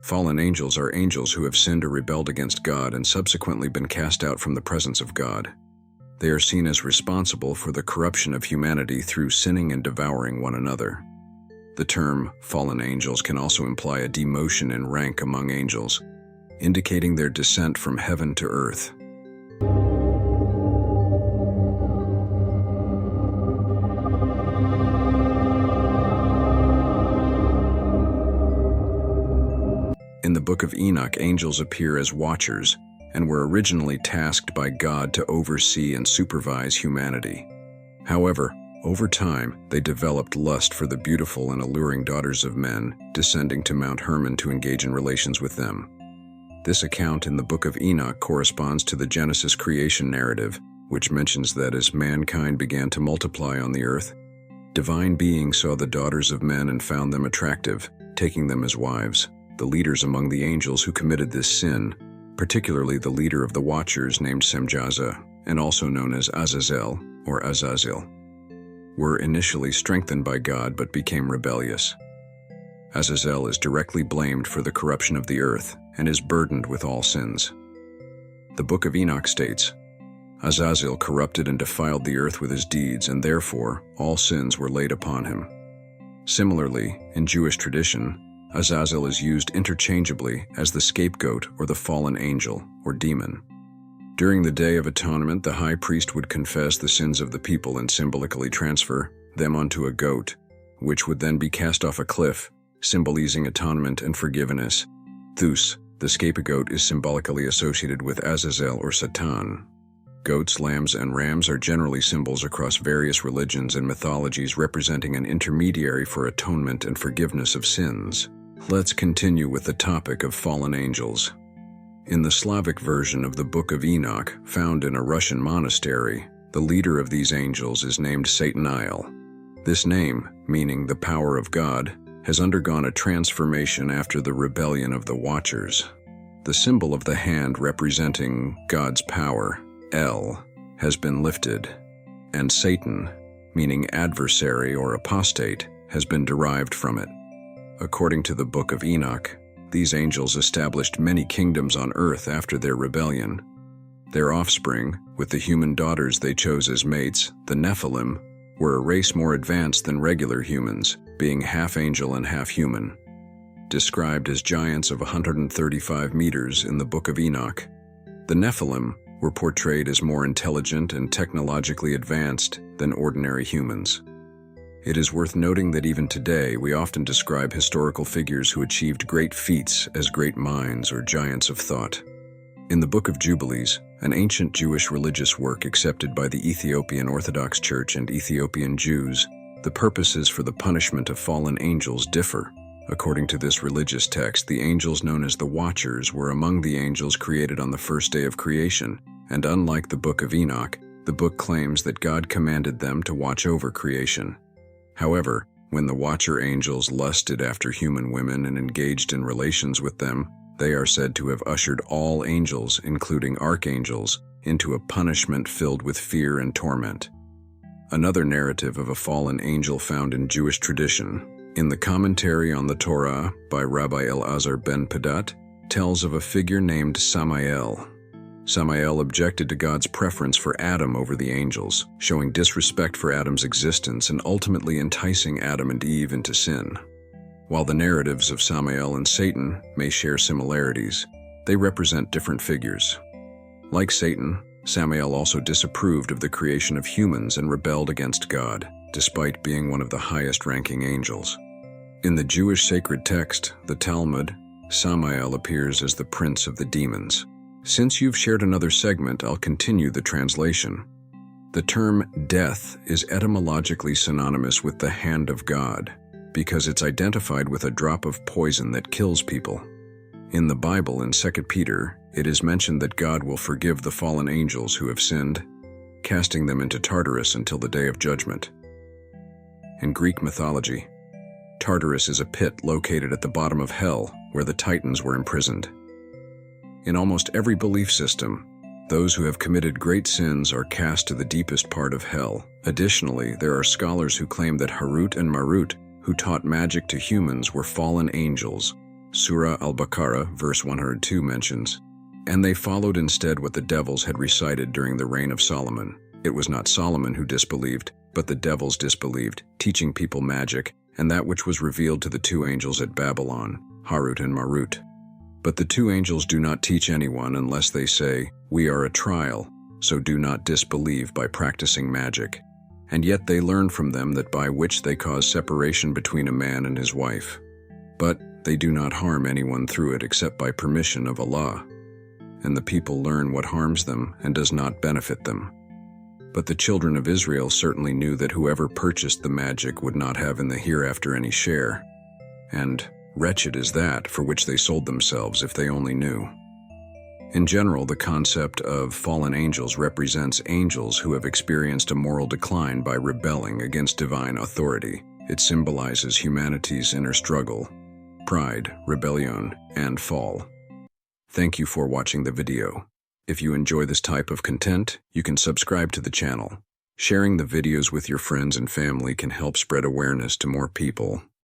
Fallen angels are angels who have sinned or rebelled against God and subsequently been cast out from the presence of God. They are seen as responsible for the corruption of humanity through sinning and devouring one another. The term fallen angels can also imply a demotion in rank among angels, indicating their descent from heaven to earth. In the Book of Enoch, angels appear as watchers and were originally tasked by God to oversee and supervise humanity. However, over time, they developed lust for the beautiful and alluring daughters of men, descending to Mount Hermon to engage in relations with them. This account in the Book of Enoch corresponds to the Genesis creation narrative, which mentions that as mankind began to multiply on the earth, divine beings saw the daughters of men and found them attractive, taking them as wives. The leaders among the angels who committed this sin, particularly the leader of the Watchers named Semyaza, and also known as Azazel or Azazil, were initially strengthened by God but became rebellious. Azazel is directly blamed for the corruption of the earth and is burdened with all sins. The Book of Enoch states, Azazel corrupted and defiled the earth with his deeds, and therefore all sins were laid upon him. Similarly, in Jewish tradition, Azazel is used interchangeably as the scapegoat or the fallen angel or demon. During the Day of Atonement, the high priest would confess the sins of the people and symbolically transfer them onto a goat, which would then be cast off a cliff, symbolizing atonement and forgiveness. Thus, the scapegoat is symbolically associated with Azazel or Satan. Goats, lambs, and rams are generally symbols across various religions and mythologies representing an intermediary for atonement and forgiveness of sins. Let's continue with the topic of fallen angels. In the Slavic version of the Book of Enoch, found in a Russian monastery, the leader of these angels is named Samael. This name, meaning the power of God, has undergone a transformation after the rebellion of the Watchers. The symbol of the hand representing God's power, El, has been lifted, and Satan, meaning adversary or apostate, has been derived from it. According to the Book of Enoch, these angels established many kingdoms on earth after their rebellion. Their offspring, with the human daughters they chose as mates, the Nephilim, were a race more advanced than regular humans, being half angel and half human. Described as giants of 135 meters in the Book of Enoch, the Nephilim were portrayed as more intelligent and technologically advanced than ordinary humans. It is worth noting that even today we often describe historical figures who achieved great feats as great minds or giants of thought. In the Book of Jubilees, an ancient Jewish religious work accepted by the Ethiopian Orthodox Church and Ethiopian Jews, the purposes for the punishment of fallen angels differ. According to this religious text, the angels known as the Watchers were among the angels created on the first day of creation, and unlike the Book of Enoch, the book claims that God commanded them to watch over creation. However, when the Watcher angels lusted after human women and engaged in relations with them, they are said to have ushered all angels, including archangels, into a punishment filled with fear and torment. Another narrative of a fallen angel found in Jewish tradition, in the Commentary on the Torah by Rabbi Elazar ben Padat, tells of a figure named Samael. Samael objected to God's preference for Adam over the angels, showing disrespect for Adam's existence and ultimately enticing Adam and Eve into sin. While the narratives of Samael and Satan may share similarities, they represent different figures. Like Satan, Samael also disapproved of the creation of humans and rebelled against God, despite being one of the highest-ranking angels. In the Jewish sacred text, the Talmud, Samael appears as the prince of the demons. Since you've shared another segment, I'll continue the translation. The term death is etymologically synonymous with the hand of God, because it's identified with a drop of poison that kills people. In the Bible, in 2 Peter, it is mentioned that God will forgive the fallen angels who have sinned, casting them into Tartarus until the day of judgment. In Greek mythology, Tartarus is a pit located at the bottom of hell where the Titans were imprisoned. In almost every belief system, those who have committed great sins are cast to the deepest part of hell. Additionally, there are scholars who claim that Harut and Marut, who taught magic to humans, were fallen angels, Surah al-Baqarah, verse 102 mentions, "And they followed instead what the devils had recited during the reign of Solomon. It was not Solomon who disbelieved, but the devils disbelieved, teaching people magic, and that which was revealed to the two angels at Babylon, Harut and Marut. But the two angels do not teach anyone unless they say, 'We are a trial,' so do not disbelieve by practicing magic. And yet they learn from them that by which they cause separation between a man and his wife. But they do not harm anyone through it except by permission of Allah. And the people learn what harms them and does not benefit them. But the children of Israel certainly knew that whoever purchased the magic would not have in the hereafter any share. And wretched is that for which they sold themselves if they only knew." In general, the concept of fallen angels represents angels who have experienced a moral decline by rebelling against divine authority. It symbolizes humanity's inner struggle, pride, rebellion, and fall. Thank you for watching the video. If you enjoy this type of content, you can subscribe to the channel. Sharing the videos with your friends and family can help spread awareness to more people.